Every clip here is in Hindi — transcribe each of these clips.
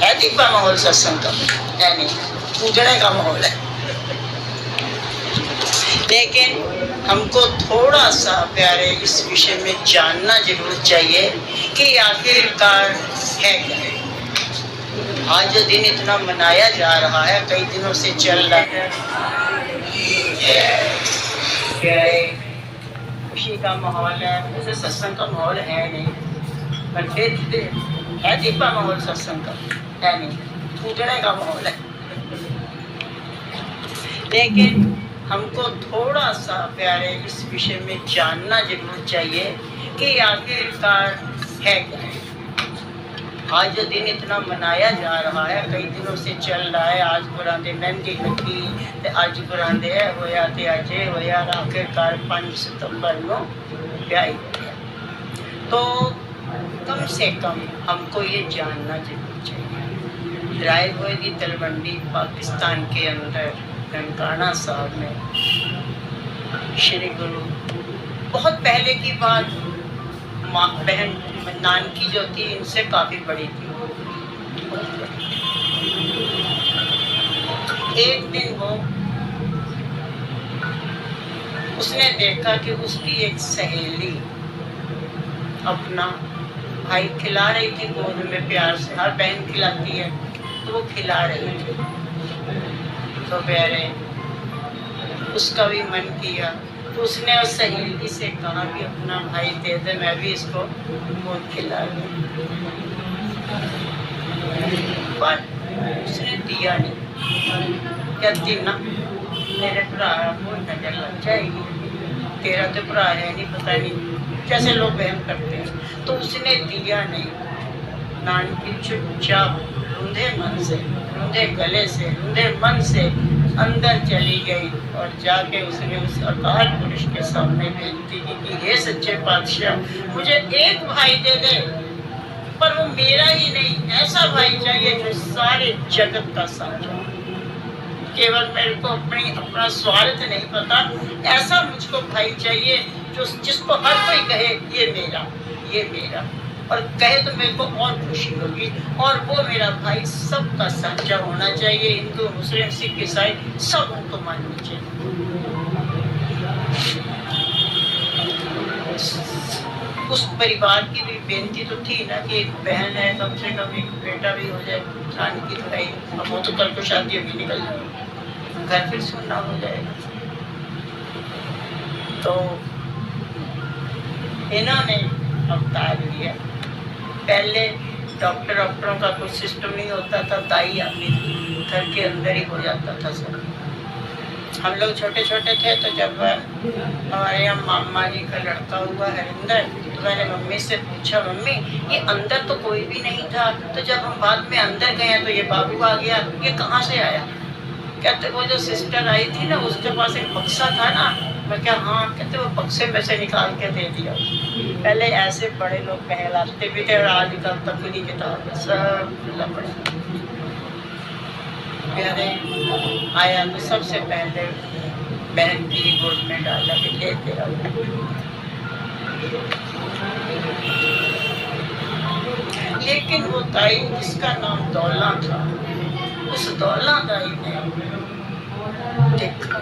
है दीपा माहौल सत्संग का? है नहीं, पूजने का माहौल है। लेकिन हमको थोड़ा सा प्यारे इस विषय में जानना जरूर चाहिए कि आखिरकार है क्या है। आज जो दिन इतना मनाया जा रहा है, कई दिनों से चल रहा है, खुशी का माहौल है, जैसे सत्संग का माहौल है नहीं, पर फिर है दीपा माहौल सत्संग का? है नहीं, पूजने का माहौल है। लेकिन हमको थोड़ा सा प्यारे इस विषय में जानना जरूर चाहिए कि आखिरकार है क्या है। आज जो दिन इतना मनाया जा रहा है, कई दिनों से चल रहा है, आज बुरांदे मेहंदी लगी ते अज बुरांदे होया ते अज होया, आखिरकार 5 सितंबर को ब्याह होया। तो कम से कम हमको ये जानना जरूर चाहिए। रायपुर की तलवंडी पाकिस्तान के अंदर ननकाना साहब में श्री गुरु, बहुत पहले की बात, माँ बहन नानकी जो थी इनसे काफी बड़ी थी। एक दिन वो उसने देखा कि उसकी एक सहेली अपना भाई खिला रही थी गोद में प्यार से, हर बहन खिलाती है, तो वो खिला रही थी। तो प्यारे उसका भी मन किया, तो उसने उस सहेली से कहा कि अपना भाई दे दे, मैं भी इसको गोद खिला दूं। पर उसने दिया नहीं। कहती ना, मेरे भरा को नजर लग जाएगी, तेरा तो भरा है नहीं, पता नहीं कैसे लोग वहम करते हैं। तो उसने दिया नहीं। नानकी चुपचाप रूंधे मन से, रूंधे गले से, रूंधे मन से अंदर चली गई और जाके उसने उस अकाल पुरुष के सामने बेनती की कि हे सच्चे पातशाह, मुझे एक भाई दे दे, पर वो मेरा ही नहीं, ऐसा भाई चाहिए जो सारे जगत का साझा। केवल मेरे को अपना स्वार्थ नहीं पता, ऐसा मुझको भाई चाहिए जो जिसको हर कोई कहे ये मेरा, ये मेरा, और कहे तो मेरे को और खुशी होगी। और वो मेरा भाई सबका साझा होना चाहिए, हिंदू मुस्लिम सिख ईसाई सब उनको माननी चाहिए। उस परिवार की भी बेनती तो थी ना कि एक बहन है, कम से कम एक बेटा भी हो जाए, नानकी तो भाई, अब वो तो कल को शादी अभी निकल जाए, घर फिर सुनना हो जाएगा। तो इन्होंने अवतार लिया। पहले डॉक्टरों का कोई सिस्टम नहीं होता था, दाई आती थी, घर के अंदर ही हो जाता था सब। हम लोग छोटे छोटे थे तो जब हमारे यहाँ मामा जी का लड़का हुआ हरिंदर, तो मैंने मम्मी से पूछा, मम्मी ये अंदर तो कोई भी नहीं था, तो जब हम बाद में अंदर गए तो ये बाबू आ गया, ये कहाँ से आया? कहते वो जो सिस्टर आई थी ना, उसके पास एक बक्सा था ना। मैं क्या? हाँ। कहते वो बक्से में से निकाल के दे दिया। पहले ऐसे बड़े लोग कहलाते भी थे और आजकल तक खुली किताब सब खुला पड़ा। प्यारे आया तो सबसे पहले बहन की गोद में डाला कि ले तेरा। लेकिन वो दाई जिसका नाम दौला था, उस दौला दाई ने देखा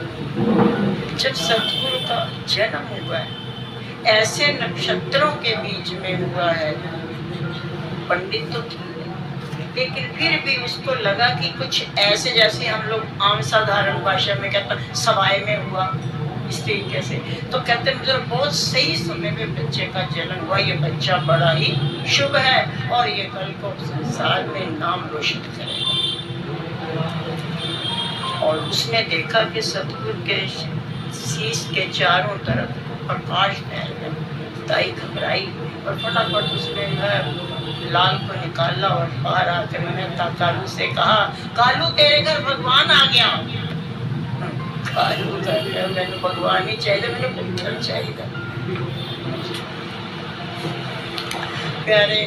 जब सतगुरु का जन्म हुआ है, ऐसे नक्षत्रों के बीच में हुआ है, पंडित तो थे, लेकिन फिर भी उसको लगा कि कुछ ऐसे जैसे हम लोग आम साधारण भाषा में कहते सवाए में हुआ, इस तरीके से। तो कहते मुझे बहुत सही समय में बच्चे का जन्म हुआ, ये बच्चा बड़ा ही शुभ है और ये कल को संसार में नाम रोशन करेगा। और उसने देखा कि सतगुरु के शीश के चारों तरफ प्रकाश फैल गया। दाई घबराई और फटाफट उसने लाल को निकाला और बाहर आकर मैंने कालू से कहा, कालू तेरे घर भगवान आ गया। कालू मैंने भगवान ही चाहिए, मैंने पुत्र चाहिए। प्यारे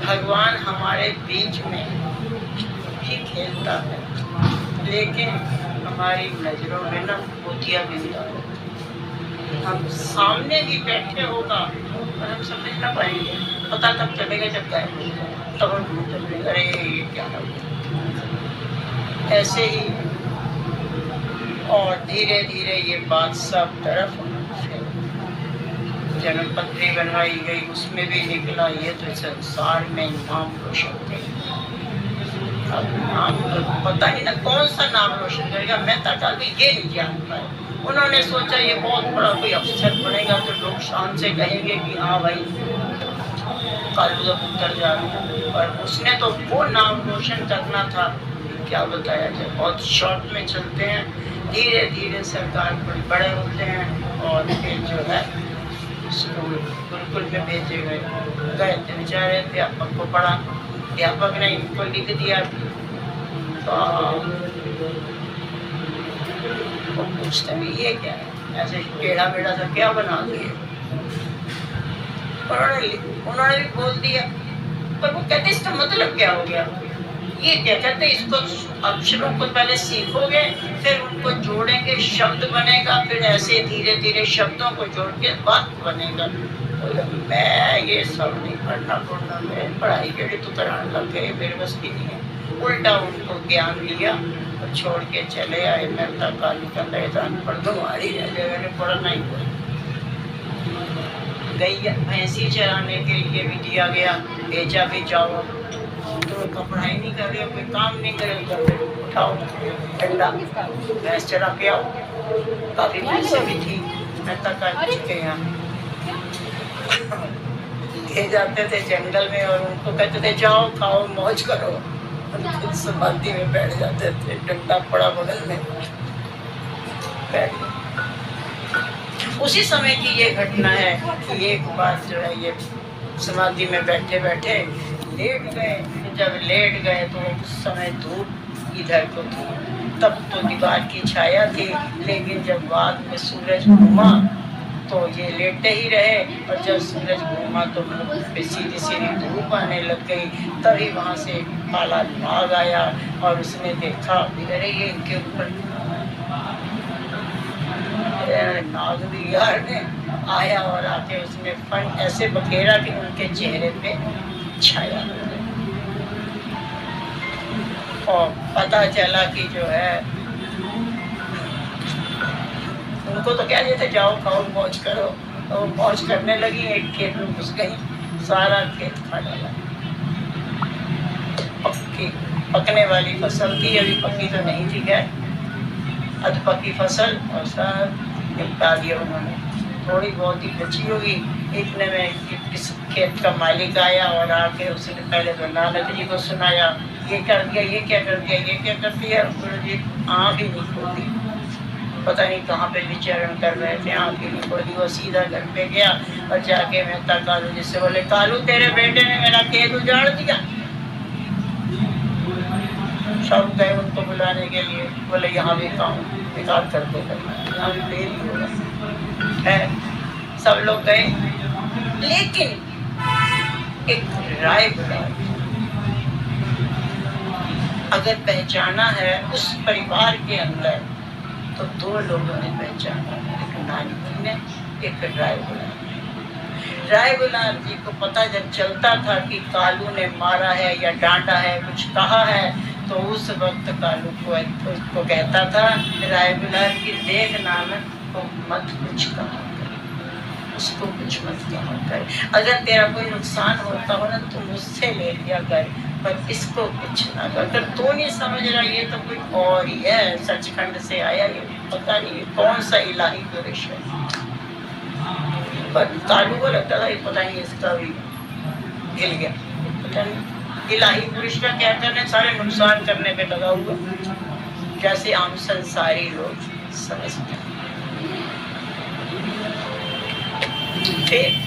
भगवान हमारे बीच में ही खेलता है, लेकिन हमारी नजरों में ना मोतिया बिंदा है। हम सामने भी बैठे होगा और हम समझ ना पाएंगे, पता तब चलेगा जब गायब हो जाए। तब अरे ये क्या हो गया। ऐसे ही और धीरे धीरे ये बात सब तरफ जन्म पत्री बनवाई गई, उसमें भी निकला ये तो संसार में नाम रोशन करेगा। अब नाम तो पता नहीं ना कौन सा नाम रोशन करेगा, मैं तक अभी ये नहीं जान पाए। उन्होंने सोचा ये बहुत बड़ा कोई अफसर बनेगा तो लोग शान से कहेंगे कि हाँ भाई कालू का पुत्र जा रहा है, और उसने तो वो नाम रोशन करना था। क्या बताया जाए, बहुत शॉर्ट में चलते हैं, धीरे धीरे सरकार पर बड़े होते हैं और फिर जो है स्कूल गुरुकुल में भेजे गए थे। बेचारे अध्यापक को पढ़ा, अध्यापक ने इनको लिख दिया तो वो पूछते हैं ये क्या है, ऐसे टेढ़ा बेढ़ा सा क्या बना दिए। उन्होंने भी बोल दिया, पर वो कहते इसका मतलब क्या हो गया। ये क्या कहते, इसको अक्षरों को पहले सीखोगे, फिर उनको जोड़ेंगे, शब्द बनेगा, फिर ऐसे धीरे धीरे शब्दों को जोड़ के बात बनेगा। मैं ये सब नहीं पढ़ना, मैं पढ़ाई के लिए तो कराने लग गए, मेरे बस की नहीं है। उल्टा उनको ज्ञान लिया और छोड़ के चले आए। मेहता कालू का मैदान पर तुम्हारी जगह ने पढ़ना ही पड़ा। गैया भैंसी चराने के लिए भी दिया गया, भेजा भी जाओ, तो कपड़ा ही नहीं कर रहे, कोई काम नहीं करेगा, उठाओ ठंडा भैंस चरा के आओ। काफी भैंसे भी थी, मेहता कालू के यहाँ ले जाते थे जंगल में और उनको कहते थे जाओ खाओ मौज करो, उनकी समाधि में बैठ जाते थे, डंडा पड़ा बगल में बैठ। उसी समय की ये घटना है कि एक बार जो है ये समाधि में बैठे बैठे लेट गए। जब लेट गए तो उस समय धूप इधर को थी, तब तो दीवार की छाया थी, लेकिन जब बाद में सूरज घूमा तो ये लेटे ही रहे, और जब सूरज घूमा तो सीधी सीधी धूप आने लग गई। तभी वहाँ से काला नाग आया और उसने देखा अरे ये इनके ऊपर नाग भी यार ने आया और आके उसने फन ऐसे बखेरा कि उनके चेहरे पे छाया। और पता चला कि जो है उनको तो क्या कहते जाओ खाओ मौज करो, तो मौज करने लगी। एक खेत में घुस गई, सारा खेत खा डाला। पकने वाली फसल थी, अभी पकी तो नहीं थी, क्या अध पकी फसल, और सब निपटा दिया उन्होंने। थोड़ी बहुत ही बची होगी। इतने में किस खेत का मालिक आया और आके उसने पहले तो नानक जी को सुनाया, ये कर दिया, ये क्या कर दिया, ये क्या कर दिया। जी आँख ही नहीं खोली, पता नहीं कहाँ पे विचरण कर रहे थे, आँख ही नहीं खोली। वो सीधा घर पे गया और जाके मेहता कालू जी से बोले, कालू तेरे बेटे ने मेरा खेत उजाड़ दिया। सब गए उनको बुलाने के लिए, बोले यहाँ भी काम बेकार कर दो, यहाँ भी देरी होगा है। सब लोग गए, लेकिन एक राय बुलाई। अगर पहचाना है उस परिवार के अंदर तो दो लोगों ने पहचाना, एक नानी जी ने, एक राय बुलाई। राय गुलाब जी को पता जब चलता था कि कालू ने मारा है या डांटा है, कुछ कहा है, तो उस वक्त कालू को उसको कहता था, राय गुलाब की देख नानक को मत कुछ कहा कर, उसको कुछ मत कहा कर। अगर तेरा कोई नुकसान होता हो ना तो मुझसे ले लिया कर, पर इसको कुछ ना कर। अगर तू नहीं समझ रहा ये तो कोई और ही है, सचखंड से आया, ये पता नहीं कौन सा इलाही पुरुष है। पर कालू को लगता था पता नहीं इसका भी हिल गया, पता नहीं इलाही पुरुष का क्या करने, सारे नुकसान करने पे लगा हुआ, जैसे आम संसारी लोग समझते हैं। फिर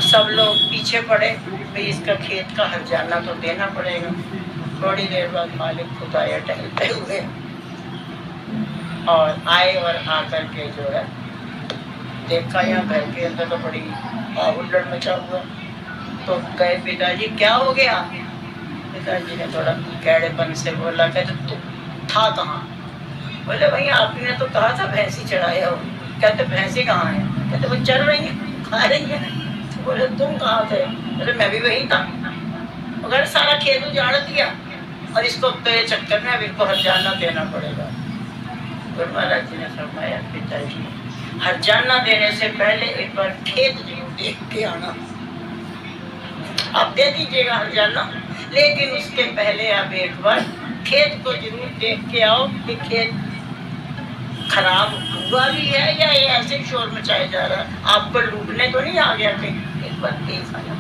सब लोग पीछे पड़े, भाई इसका खेत का हर्जाना तो देना पड़ेगा। थोड़ी देर बाद मालिक खुद आया टहलते हुए, और आए और आकर के जो है देखा यहाँ घर के अंदर तो बड़ी हुल्लड़ मचा हुआ। तो कहे पिताजी क्या हो गया। पिताजी ने थोड़ा कैड़ेपन से बोला, कहते तू था कहाँ। बोले भैया आपने तो कहा था भैंसी चढ़ाया हो। कहते भैंसी कहाँ है। कहते वो चल रही है, खा रही है। बोले तुम कहाँ थे? अरे मैं भी वही था। अगर सारा खेत उजाड़ दिया और इसको तेरे चक्कर में अब इनको हर्जाना देना पड़ेगा। गुरु महाराज जी ने फरमाया पिताजी हर्जाना देने से पहले एक बार खेत जरूर देख के आना। आप दे दीजिएगा हर्जाना, लेकिन उसके पहले आप एक बार खेत को जरूर देख के आओ कि खेत खराब हुआ भी है या ये ऐसे ही शोर मचाया जा रहा है, आपको लूटने तो नहीं आ गया कहीं। एक बार देख आया।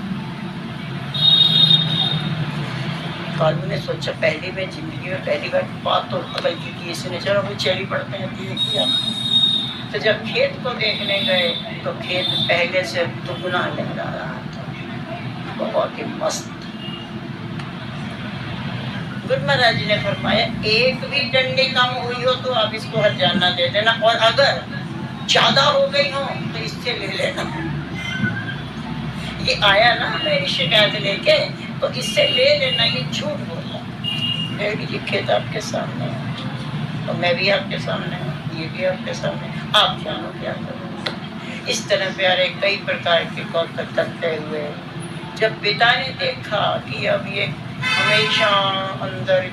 कालू ने सोचा पहली में जिंदगी में पहली बार बात तो अकल की थी, इसने चलो वो चली पड़ते हैं किया। तो जब खेत को देखने गए तो खेत पहले से दुगना लहरा रहा था, बहुत ही मस्त। गुरु महाराज जी ने फरमाया एक भी डंडी कम हुई हो तो आप इसको हर्जाना दे देना, और अगर ज्यादा हो गई हो तो इससे ले लेना। ये आया ना मेरी शिकायत लेके तो इससे ले लेना, ये झूठ बोला। ये खेत आपके सामने है और मैं भी आपके सामने हूँ, ये भी आपके सामने, आप जानो क्या करो। इस तरह प्यारे कई प्रकार के कौतक करते हुए जब पिता ने देखा कि अब ये हमेशा अंदर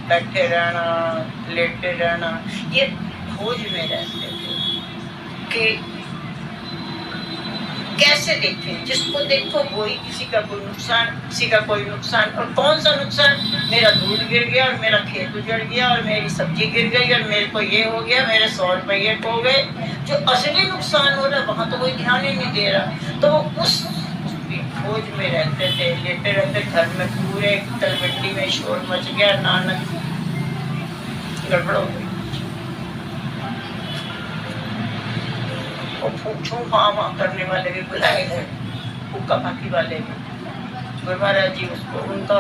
बैठे रहना, लेटे रहना, ये खोज में रहते थे कि कैसे देखें, जिसको देखो वही किसी का कोई नुकसान, किसी का कोई नुकसान। और कौन सा नुकसान? मेरा दूध गिर गया और मेरा खेत उजड़ गया और मेरी सब्जी गिर गई और मेरे को ये हो गया, मेरे 100 रुपये खो गए। जो असली नुकसान हो रहा है वहां तो कोई ध्यान ही नहीं दे रहा। तो उसकी खोज में रहते थे, लेटे रहते। घर में पूरे तलवंडी में शोर मच गया, नानक गड़बड़ हो गई। पूछो वहाँ करने वाले भी बुलाए गए, हुक्का फाकी वाले भी। गुरु महाराज जी उसको उनका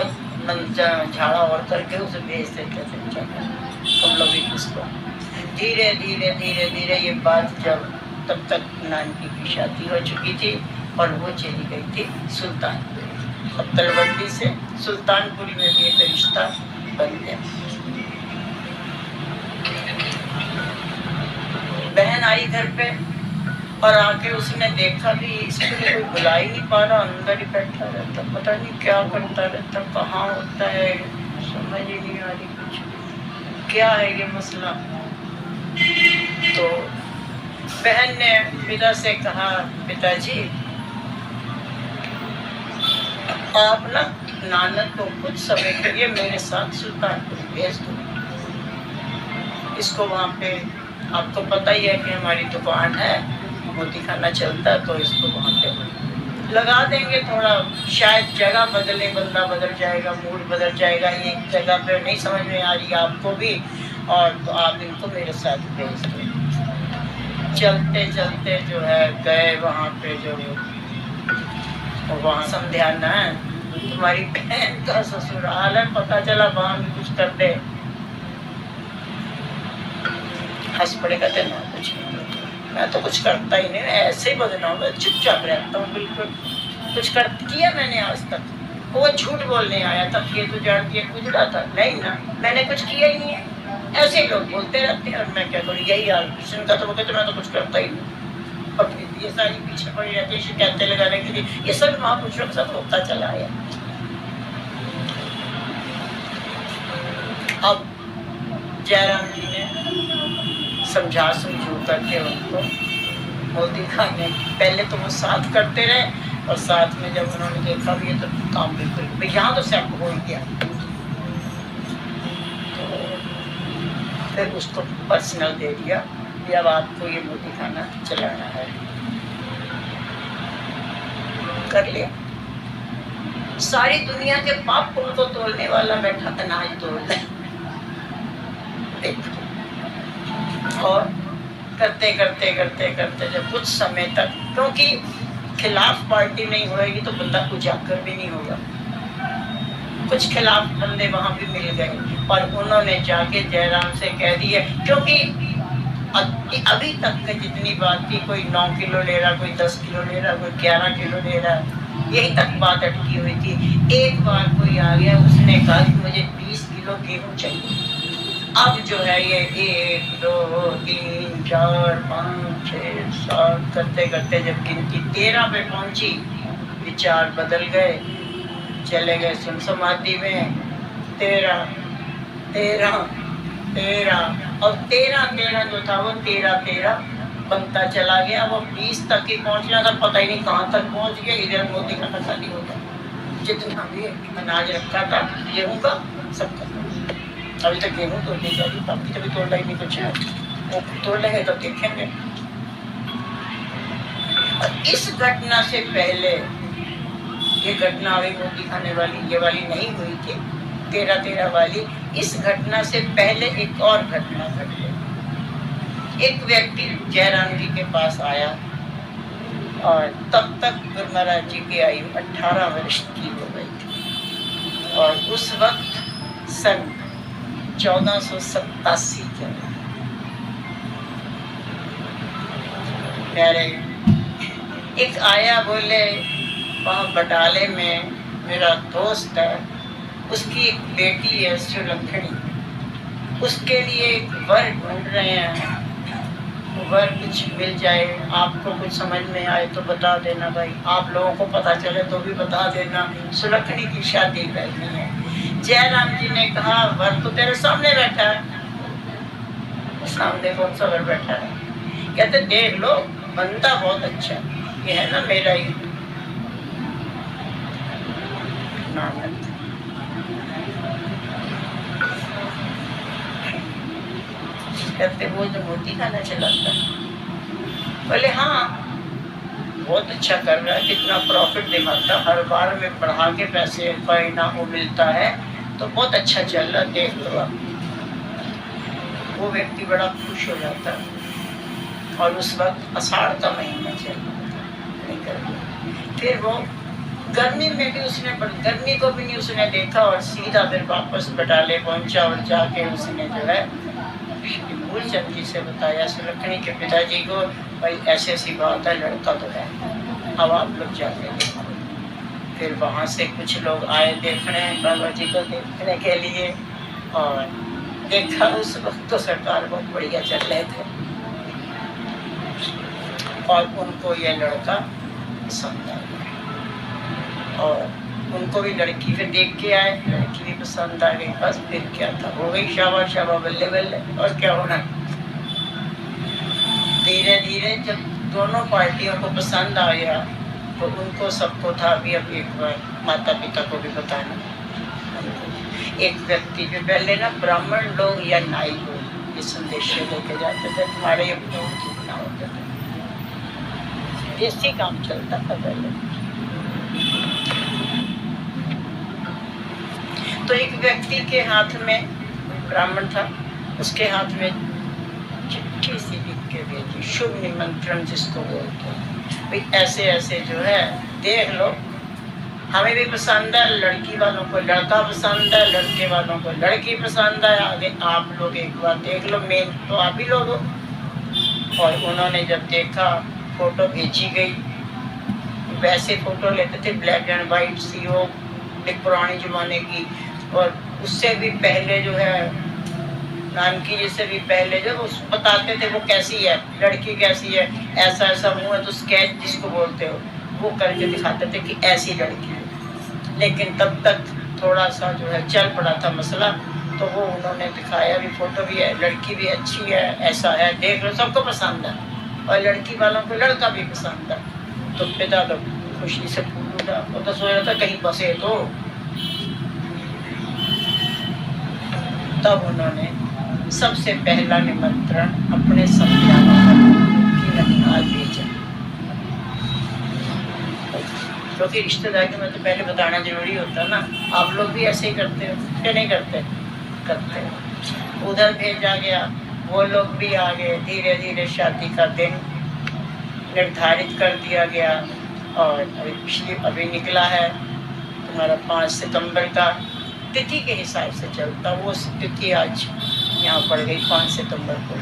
झाड़ा और करके उसे भेज देते थे, तुम लोग भी किसको। धीरे धीरे धीरे धीरे ये बात जब तब तक नानकी की शादी हो चुकी थी और वो चली गई थी सुल्तानपुरी। अब तलवंडी से सुल्तानपुरी में भी एक रिश्ता बन गया। बहन आई घर पे और आके उसने देखा भी इसको कोई बुला ही नहीं पा रहा, अंदर ही बैठा रहता, पता नहीं क्या करता रहता, कहाँ होता है, समझ ही नहीं आ रही कुछ, क्या है ये मसला। तो बहन ने पिता से कहा पिताजी आप ना नानक को कुछ समय के लिए मेरे साथ सुल्तानपुर भेज दो। इसको वहाँ पे आपको पता ही है कि हमारी दुकान है, मोती खाना चलता है, तो इसको वहाँ पे लगा देंगे। थोड़ा शायद जगह बदले, बंदा बदल जाएगा, मूड बदल जाएगा, एक जगह पे नहीं समझ में आ रही आपको भी, और तो आप इनको मेरे साथ भेज दो। चलते चलते जो है गए वहाँ पे, जो वहाँ समझाना है तुम्हारी बहन का ससुराल है, पता चला वहाँ भी कुछ कर दे। हंस पड़े, कहते ना कुछ नहीं, मैं तो कुछ करता ही नहीं, ऐसे ही बदनाम, मैं चुपचाप रहता हूँ, बिल्कुल कुछ कर किया मैंने आज तक। वो झूठ बोलने आया था, खेत उजाड़ दिया, गुजरा था, नहीं ना मैंने कुछ किया ही नहीं है। ऐसे ही लोग बोलते रहते हैं और मैं क्या करूँ, यही हाल किसी का। तो वो कहते मैं तो कुछ करता ही नहीं, और ये सारी पीछे पड़ी रहती है शिकायतें लगाने के लिए। ये सब महापुरुषों के साथ होता चला आया। अब जयराम जी ने समझा समझू करके उनको मोती खाने, पहले तो वो साथ करते रहे और साथ में जब उन्होंने देखा भी ये तो काम बिल्कुल यहाँ तो सेट हो गया, तो फिर उसको पर्सनल दे दिया कि अब आपको ये मोती खाना चलाना है। कर लिया। सारी दुनिया के पाप पुण्य को तोड़ने वाला बैठा अनाज तोड़ ले। और करते करते करते करते जब कुछ समय तक, क्योंकि खिलाफ पार्टी नहीं होगी तो बंदा उजागर भी नहीं होगा, कुछ खिलाफ बंदे वहां भी मिल गए और उन्होंने जाके जयराम से कह दिया, क्योंकि अभी तक की जितनी बात थी, कोई 9 किलो ले रहा, कोई 10 किलो ले रहा, कोई 11 किलो ले रहा, यही तक बात अटकी हुई थी। एक बार कोई आ गया, उसने कहा कि मुझे 20 किलो गेहूँ चाहिए। अब जो है ये 1 2 3 4 5 6 7 करते करते जब गिनती 13 पे पहुंची विचार बदल गए, चले गए सुन समाधि में। 13 13 13 और 13 जो था वो 13 बनता चला गया। वो 20 तक ही पहुंचना था, पता ही नहीं कहाँ तक पहुंच गया। इधर मोदी का खाली हो गया। जितना भी अनाज रखा था गेहूँ का सब खत्म। अभी तक गेहूँ तो नहीं जाएगी, बाकी कभी तोड़ नहीं कुछ है, वो तोड़ लेंगे तब देखेंगे। और इस घटना से पहले, ये घटना अभी मोदी खाने वाली ये वाली नहीं हुई थी, 13 वाली। इस घटना से पहले एक और घटना घटी। एक व्यक्ति जयराम जी के पास आया और तब तक गुरु महाराज जी की आयु 18 वर्ष की हो गई थी। और उस वक्त सन 1487 चल रहा। प्यारे एक आया, बोले वहाँ बटाले में मेरा दोस्त है, उसकी एक बेटी है सुलक्षणी, उसके लिए एक वर ढूंढ रहे हैं। वर कुछ मिल जाए, आपको कुछ समझ में आए तो बता देना भाई, आप लोगों को पता चले तो भी बता देना। सुलक्षणी की शादी करनी है। जयराम जी ने कहा वर तो तेरे सामने बैठा है। सामने कौन सा वर बैठा है? कहते देख लो, बंदा बहुत अच्छा, ये है ना मेरा ही नानक। कहते वो जो मोती खाना चलाता है। बोले हाँ बहुत अच्छा कर रहा है, कितना प्रॉफिट दिखाता, हर बार में बढ़ा के पैसे पैना वो मिलता है, तो बहुत अच्छा चल रहा, देख लो आप। वो व्यक्ति बड़ा खुश हो जाता है। और उस वक्त आषाढ़ का महीना चल रहा। फिर वो गर्मी में भी उसने, गर्मी को भी नहीं उसने देखा और सीधा फिर वापस बटाले पहुंचा और जाके उसने जो है मूलचंद जी से बताया, सुलक्षणी के पिताजी को, भाई ऐसी ऐसी बात है, लड़का तो है, अब आप लोग जाके देखो। फिर वहाँ से कुछ लोग आए देखने, बाबा जी को देखने के लिए, और देखा उस वक्त तो सरकार बहुत बढ़िया चल रहे थे और उनको ये लड़का पसंद आ गया। और उनको भी लड़की फिर देख के आए, लड़की भी पसंद आ गई। बस फिर क्या था, हो गई शाबा शाबा बल्ले बल्ले, और क्या होना। धीरे धीरे जब दोनों पार्टियों को पसंद आ गया तो उनको सबको था भी अब एक बार माता पिता को भी बताना। एक व्यक्ति जो पहले ना ब्राह्मण लोग या नाई लोग ये संदेश लेके जाते थे, तुम्हारे ये ना होते थे, देसी काम चलता था पहले। तो एक व्यक्ति के हाथ में, ब्राह्मण था, उसके हाथ में चिट्ठी सी लिख के भेजी, शुभ निमंत्रण जिसको बोलते हैं, भाई ऐसे ऐसे जो है देख लो, हमें भी पसंद है, लड़की वालों को लड़का पसंद है, लड़के वालों को लड़की पसंद है, आगे आप लोग एक बार देख लो, मेन तो आप ही लोग हो। और उन्होंने जब देखा, फोटो भेजी गई। वैसे फोटो लेते थे ब्लैक एंड वाइट सी हो, एक पुराने जमाने की, और उससे भी पहले जो है नानकी जी से भी पहले जो वो बताते थे वो कैसी है, लड़की कैसी है, ऐसा ऐसा मुँह है, तो स्केच जिसको बोलते हो वो करके दिखाते थे कि ऐसी लड़की है। लेकिन तब तक थोड़ा सा जो है चल पड़ा था मसला, तो वो उन्होंने दिखाया भी, फोटो भी है, लड़की भी अच्छी है, ऐसा है, देख लो, सबको पसंद है, और लड़की वालों को लड़का भी पसंद है। तो पिता तो खुशी से फूल उठा, वो तो सोच रहा था कहीं बसे तो। तब उन्होंने सबसे पहला निमंत्रण अपने समझाना की ननिहाल भेजा, क्योंकि रिश्तेदारी में तो पहले बताना जरूरी होता ना। आप लोग भी ऐसे ही करते हो क्या? नहीं करते? करते। उधर भेजा गया, वो लोग भी आ गए। धीरे धीरे शादी का दिन निर्धारित कर दिया गया और अभी निकला है तुम्हारा 5 सितंबर का, तिथि के हिसाब से चलता, वो तिथि आज यहाँ पड़ गई 5 सितंबर को।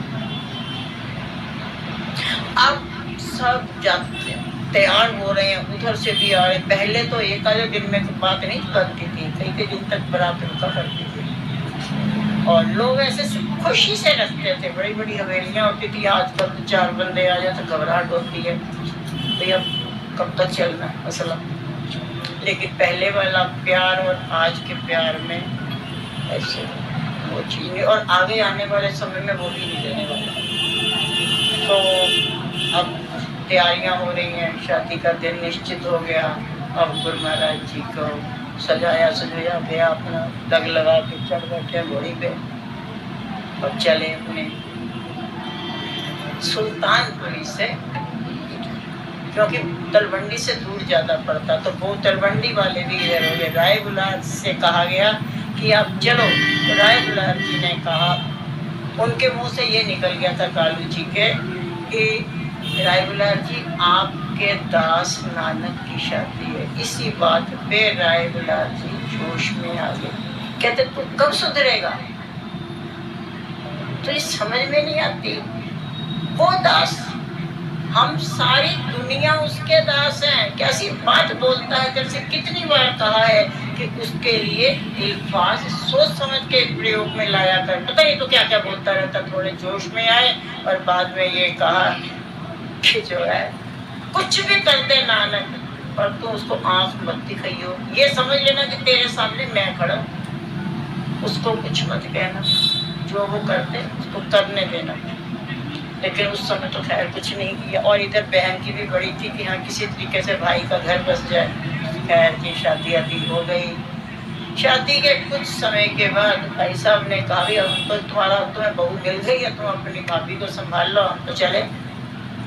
अब सब जाते तैयार हो रहे हैं, उधर से भी आ रहे। पहले तो एक आधे दिन में बात नहीं करती थी, कई दिन तक बारात रुका करती थी और लोग ऐसे खुशी से रखते थे। बड़ी बड़ी हवेलियाँ होती थी, आजकल तो 4 बंदे आ जाए तो घबराहट होती है, भैया कब तक चलना मसला। लेकिन पहले वाला प्यार और आज के प्यार में ऐसे वो चीज नहीं, और आगे आने वाले समय में वो भी नहीं देने वाला। तो अब तैयारियां हो रही हैं, शादी का दिन निश्चित हो गया। अब गुरु महाराज जी को सजाया सजाया गया, अपना लग लगा के चढ़ बैठे घोड़ी पे और चले अपने सुल्तानपुरी से, क्योंकि तलवंडी से दूर ज्यादा पड़ता, तो वो तलवंडी वाले भी इधर हो गए। राय बुलार से कहा गया कि आप चलो, तो राय बुलार जी ने कहा, उनके मुंह से ये निकल गया था कालू जी के कि राय बुलार जी आपके दास नानक की शादी है। इसी बात पे राय बुलार जी जोश में आ गए, कहते तू कब सुधरेगा, तो ये समझ में नहीं आती। वो दास, हम सारी दुनिया उसके दास हैं, कैसी बात बोलता है। जैसे कितनी बार कहा है कि उसके लिए अल्फाज सोच समझ के प्रयोग में लाया कर। पता नहीं तो क्या क्या बोलता रहता, थोड़े जोश में आए और बाद में ये कहा कि जो है कुछ भी कर दे नानक, पर तू उसको आंख मत दिखाइयो, ये समझ लेना कि तेरे सामने मैं खड़ा, उसको कुछ मत कहना, जो वो करते उसको करने देना। लेकिन उस समय तो खैर कुछ नहीं किया। और इधर बहन की भी बड़ी थी कि हाँ किसी तरीके से भाई का घर बस जाए। खैर की शादी अभी हो गई। शादी के कुछ समय के बाद भाई साहब ने कहा भी हम तो तुम्हें बहू मिल गई है, तुम अपनी भाभी को संभाल लो, हम तो चले,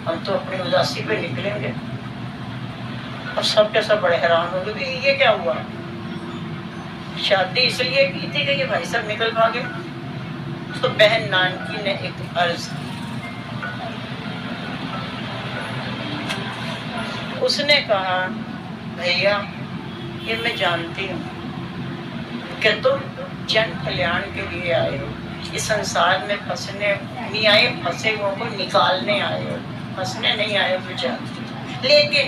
हम तो अपनी उदासी पे निकलेंगे। और सब के सब बड़े हैरान हो गए, ये क्या हुआ, शादी इसलिए की थी कि ये भाई साहब निकल भागे। तो बहन नानकी ने एक अर्ज की, उसने कहा भैया ये मैं जानती हूँ कि तुम जन कल्याण के लिए आए हो, इस संसार में फंसने नहीं आए, फंसे हुओं को निकालने आए हो, फंसने नहीं आए हो जानती हूँ। लेकिन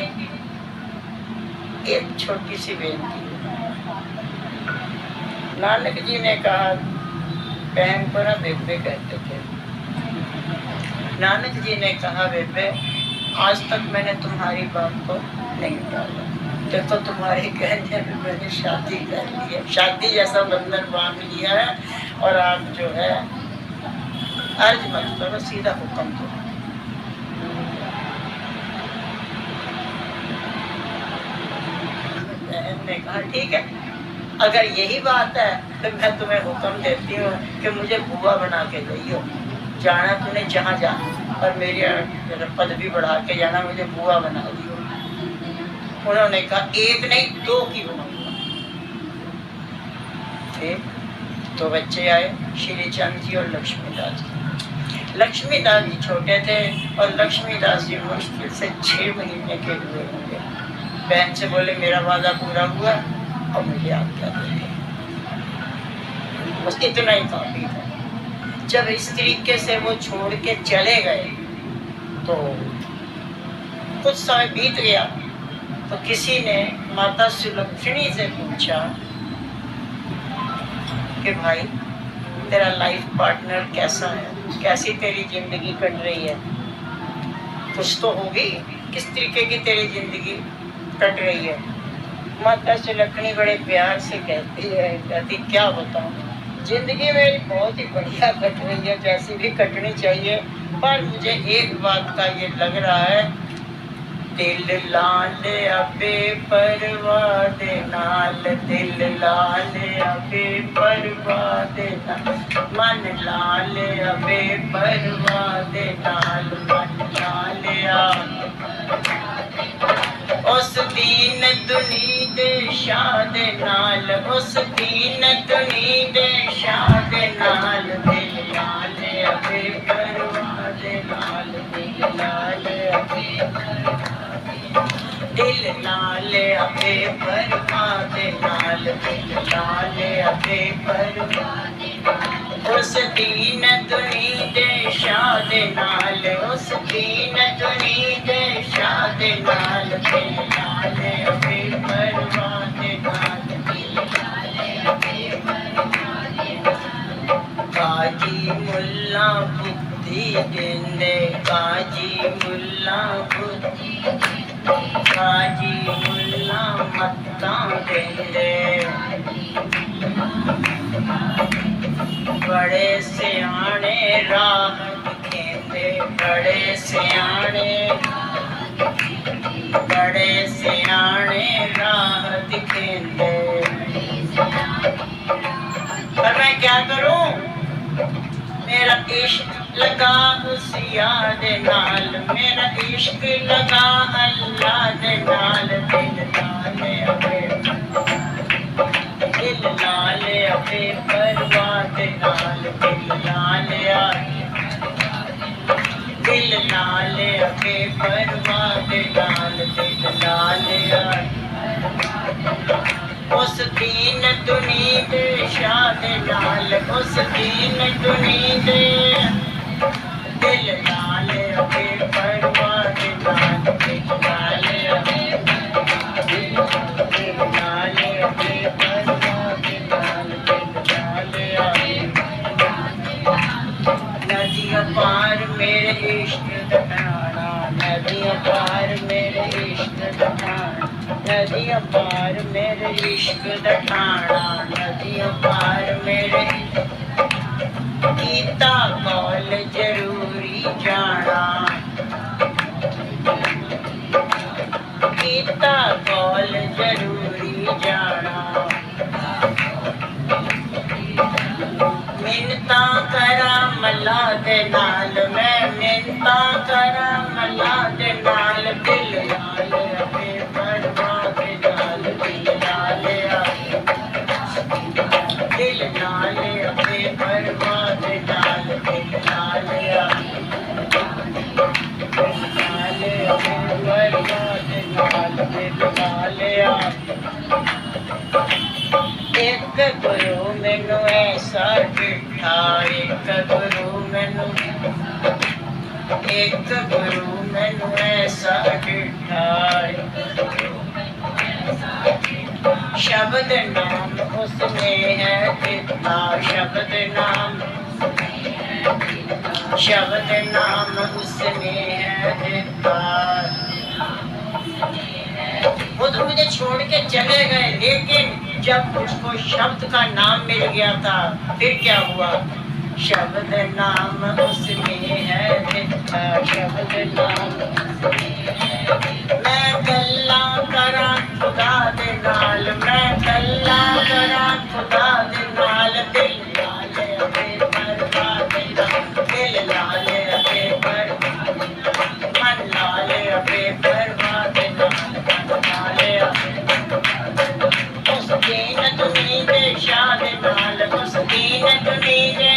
एक छोटी सी बेनती, नानक जी ने कहा, बहन को ना बेबे कहते थे, नानक जी ने कहा बेबे आज तक मैंने तुम्हारी बात को नहीं टाला, देखो तुम्हारे कहने में मैंने शादी कर ली है, शादी जैसा बंधन बांध लिया है, और आप जो है अर्ज मत करो, सीधा हुक्म दो। बहन ने कहा ठीक है, अगर यही बात है तो मैं तुम्हें हुक्म देती हूँ कि मुझे बुआ बना के जाइयो, जाना तूने जहाँ जाना, और मेरी पदवी बढ़ा के जाना, मुझे बुआ बना दियो। उन्होंने कहा एक नहीं दो की बनाऊंगा। ठीक, तो बच्चे आए, श्री चंद जी और लक्ष्मीदास जी। लक्ष्मीदास जी छोटे थे और लक्ष्मीदास जी मुश्किल से 6 महीने के हुए होंगे। बहन से बोले मेरा वादा पूरा हुआ और मुझे आज्ञा दे दे, बस इतना ही काफी था। जब इस तरीके से वो छोड़ के चले गए तो कुछ समय बीत गया, तो किसी ने माता सुलक्षणी से पूछा कि भाई तेरा लाइफ पार्टनर कैसा है, कैसी तेरी जिंदगी कट रही है, कुछ तो होगी, किस तरीके की तेरी जिंदगी कट रही है। माता सुलक्षणी बड़े प्यार से कहती क्या बताऊं, जिंदगी मेरी बहुत ही बढ़िया कट रही है, जैसी भी कटनी चाहिए, पर मुझे एक बात का ये लग रहा है, दिल लाल अबे परवाह दे नाल, दिल लाल अबे परवाह दे नाल, मन लाल अबे परवाह दे नाल, मन लाल उस दीन दुनी दे शाद नाल, उस दीन दुनी दे शाद नाल, दिल लाल अबे परवाह दे नाल, दिल लाल अबे दिल लाल अबे परवाह दे नाल, दिल लाल अबे परवाह दे नाल, उस दीन दुनी दे शाद नाल, उस दीन दुनी दे शाद नाल, दिल लाल अबे परवाह दे नाल, दिल लाल अबे परवाह दे नाल। काजी मुल्ला बुद्धि देंदे, काजी मुल्ला बुद्धि, काजी मुल्ला मत्ता दिखेंदे, बड़े सियाने राह दिखेंदे, बड़े सियाने, बड़े सियाने राह दिखेंदे। पर मैं क्या करूं? मेरा इश्क लगा उस यार दे नाल, मेरा इश्क लगा अल्लाह दे नाल, दिल नाले अबे, दिल नाले अबे परवाह दे नाल, दिल नाले दिल नाले अबे परवाह दे नाल, दिल नाले उस दीन दुनी दे शाह दे नाल, उस दीन दुनी दे दिल नाल अबे परवाह दे नाल, दिल नाल दिल नाल अबे परवाह दे नाल, दिल नाल नदियां पार मेरे इश्क दा ठाणा, नदियां पार मेरे इश्क दा ठाणा, नदियां पार मेरे इश्क दा ठाणा, नदियां पार मेरे कीता कौल जरूरी जाना, कीता कौल जरूरी जाना। मिन्नता करा मल्ला दे नाल, मैं मिन्नता करा मल्ला दे नाल, दिल नाल अबे परवाह दे नाल, दिल नाल दिल नाल अबे परवाह दे नाल, दिल नाल अबे परवाह दे नाल, दिल नाल। एक गुरु मैनू ऐसा डिठा, एक गुरु मैनू, एक गुरु मैनू ऐसा डिठा, शब्द नाम उसने है दिता, शब्द नाम, शब्द नाम उसने है दिता। वो तो मुझे छोड़ के चले गए, लेकिन जब उसको शब्द का नाम मिल गया था, फिर क्या हुआ? शब्द नाम उसने है दिता, शब्द नाम। मैं गल्ला करा खुदा दे नाल, मैं गल्ला करा खुदा दे नाल, दिल नाले अबे परवाह दे नाल, दिल नाले अबे परवाह, मन नाले अबे परवाह दे नाल, मन नाले उस दीन दुनी दे शाह दे नाल, उस दीन दुनी दे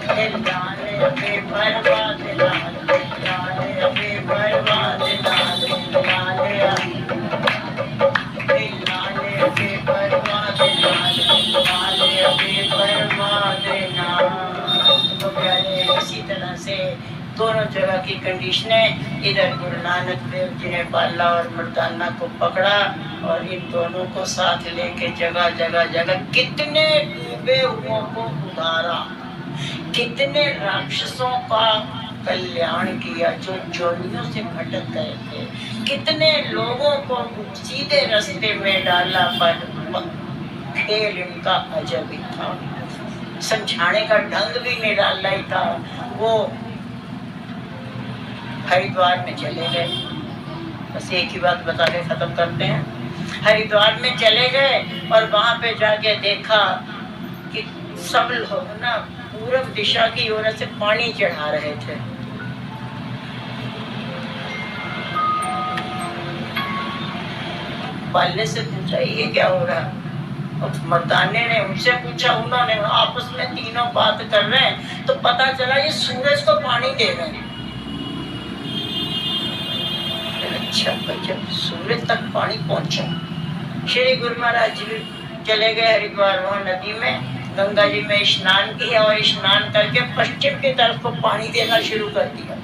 दिल नाले अबे परवाह दे नाल, दिल नाले अबे परवाह दे नाल, दिल नाले अबे परवाह दे नाल, दिल नाले अबे परवाह दे नाल। तो प्यारे, इसी तरह से दोनों जगह की कंडीशनें, इधर गुरु नानक देव जी ने बाला और मर्दाना को पकड़ा और इन दोनों को साथ लेके जगह जगह जगह कितने डूबे हुओं को उधारा, कितने राक्षसों का कल्याण किया जो जोनियों से भटक गए थे, कितने लोगों को सीधे रास्ते में डाला। पर खेल इनका अजब ही था, समझाने का ढंग भी निराला ही था। वो हरिद्वार में चले गए, बस एक ही बात बता के खत्म करते हैं। हरिद्वार में चले गए और वहां पे जाके देखा कि सब लोग ना पूर्व दिशा की ओर से पानी चढ़ा रहे थे। बाले से पूछा ये क्या हो रहा है? और मर्दाने ने उनसे पूछा, उन्होंने आपस में तीनों बात कर रहे हैं तो पता चला ये सूरज को पानी दे रहे हैं। अच्छा, जब सूरज तक पानी पहुंचा, श्री गुरु महाराज जी चले गए हरिद्वार, वहां नदी में गंगा जी में स्नान किया और स्नान करके पश्चिम की तरफ को पानी देना शुरू कर दिया।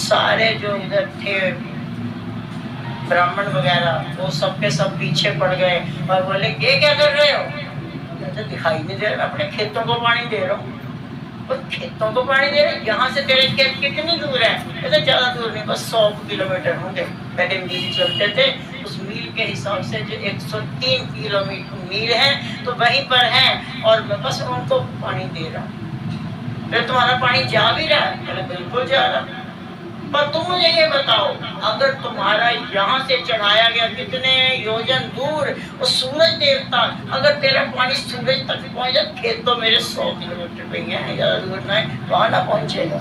सारे जो इधर थे ब्राह्मण वगैरह, वो सब के सब पीछे पड़ गए और बोले ये क्या कर रहे हो? तो दिखाई नहीं दे रहा, अपने खेतों को पानी दे रहा हूँ। और खेतों को पानी दे रहे, यहाँ से तेरे खेत कितनी दूर है? तो ज्यादा दूर नहीं, बस 100 किलोमीटर होंगे। पहले मील चलते थे, उस मील के हिसाब से जो 103 किलोमीटर मील है तो वहीं पर हैं और मैं बस उनको पानी दे रहा हूँ। फिर तुम्हारा पानी जा भी रहा है? अरे बिल्कुल जा रहा है। पर तुम मुझे ये बताओ, अगर तुम्हारा यहाँ से चढ़ाया गया कितने योजन दूर वो सूरज देवता, अगर तेरा पानी सूरज तक पहुँच जाए, खेत तो मेरे 100 किलोमीटर पे है, ज़्यादा दूर ना है, वहाँ ना पहुँचेगा।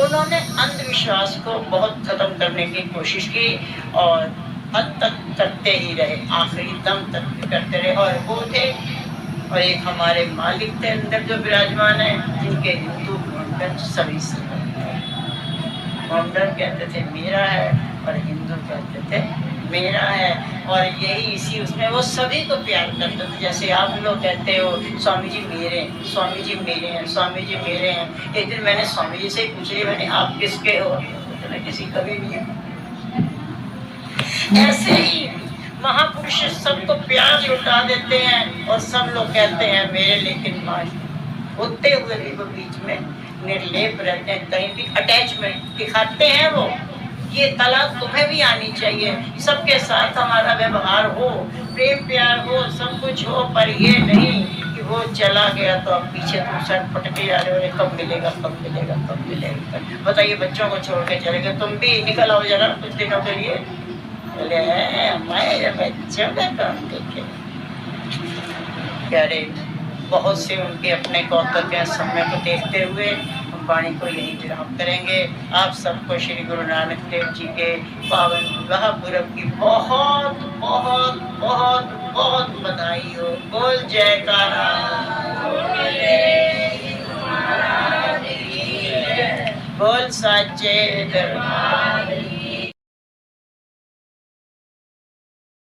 उन्होंने अंधविश्वास को बहुत खत्म करने की कोशिश की और हद तक करते ही रहे, आखिरी दम तक करते रहे। और वो थे, और एक हमारे मालिक थे अंदर जो विराजमान है, जिनके हिंदू मंडल सभी से मंडल कहते थे मेरा है और हिंदू कहते थे मेरा है। और यही इसी उसमें वो सभी को प्यार करते थे। जैसे आप लोग कहते हो स्वामी जी मेरे हैं, स्वामी जी मेरे हैं, स्वामी जी मेरे हैं। एक दिन मैंने स्वामी जी से पूछ लिया, मैंने आप किसके हो? तो मैं किसी का भी नहीं है। ऐसे ही महापुरुष सबको प्यार लुटा देते हैं और सब लोग कहते हैं मेरे, लेकिन होते हुए भी वो बीच में निर्लेप रहते हैं, कहीं भी अटैचमेंट दिखाते हैं। वो ये कला तुम्हें भी आनी चाहिए, सबके साथ हमारा व्यवहार हो, प्रेम प्यार हो, सब कुछ हो, पर ये नहीं कि वो चला गया तो अब पीछे तुम सर पटके जा रहे हो, कब मिलेगा कब मिलेगा कब मिलेगा। बताइए बच्चों को छोड़ के चले गए, तुम भी निकल आओ जरा कुछ दिनों के लिए। बोले हमारे बच्चों का काम देखे प्यारे, बहुत से उनके अपने कर्तव्य समय को देखते हुए हम वाणी को यही विराम करेंगे। आप सबको श्री गुरु नानक देव जी के पावन विवाह पूर्व की बहुत बहुत बहुत बहुत बधाई हो। बोल जयकारा।